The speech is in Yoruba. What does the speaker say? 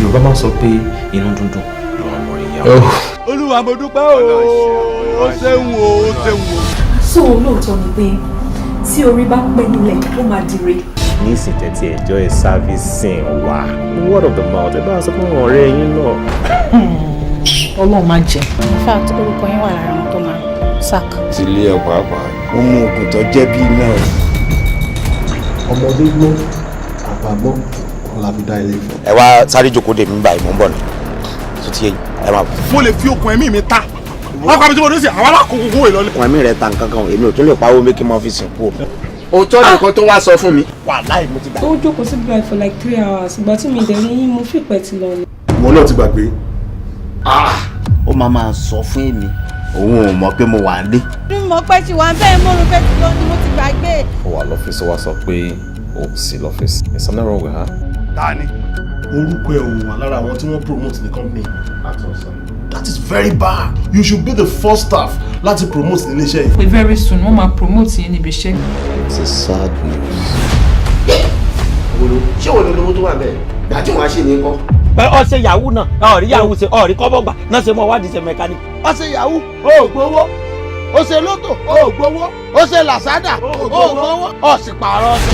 Yorùbá máa sọ pé inú dúndùn ló ń mọ ìyá. Olúwa mo dúpẹ́ o, ó ṣeun o, ó ṣeun o. So lóòótọ́ ni pé tí orí bá pẹ́ nílẹ̀ ó máa dire. Ní ìsìn tẹ̀tí enjoy servicing wa. Word of the mouth ẹ bá sọ fún ọ̀rẹ́ yín náà. Ọlọ́run máa jẹ. In fact orúkọ yín wà lára àwọn tó máa sack. Ti ilé ẹ̀ pàápàá ó mú òkun tó jẹ́ bí náà. Ọmọdé gbọ́ àgbà gbọ́ la fi dá ilé Ifẹ̀. Ẹ wá sáré jókòó dè mí báyìí mò ń bọ̀ ni tó ti yẹ ẹ máa bọ̀. Mo lè fi okùn ẹ̀mí mi ta. Wọ́n kọ́ mi tí mo ní sí àwọn alákòókò ìlọlẹ̀. Okùn ẹ̀mí rẹ̀ ta nǹkan kan èmi ò tún lè pawó mékì mọ́ fi sìnkú. Òótọ́ nìkan tó wá sọ fún mi. Wàláhì mo ti gbà. Ó jókòó sí bíbá for like 3 hours. Ìgbà tí mi dẹ̀ ní yín mo fi pẹ̀ ti lọ ni. Ìwọ náà ti gbàgbé. Ó máa sọ fún èmi òun ò mọ̀ pé mo wà ní. Mo pẹ́ tí wọ́n bẹ́ẹ̀ mo rò pé tí lọ ni mo ti gbàgbé. Ó wà lọ́fíìsì wa sọ pé ó sí lọ́fíìsì. There's something wrong with her. Tani. Orúkọ ẹ̀ òun wà lára àwọn tí wọ́n promote the company. That is very bad. You should be the first staff láti promote ní iléeṣẹ́ yìí. Pé very soon wọ́n máa promote yín níbi iṣẹ́. It's a sad news. Ṣé wo ni olówó tó wà bẹ́ẹ̀? Gbà tí wọ́n á ṣe ní kọ́. Ọṣẹ yahoo náà ọ̀rí yahoo ṣe ọ̀rí kọ́bọ̀gbà náà ṣe mọ́ wádìí ṣe mẹkáníkì. Ọṣẹ yahoo ó gbowó, ó ṣe lótò ó gbowó, ó ṣe làsádà ó gbowó, ó sì pààrọ̀ ọṣẹ.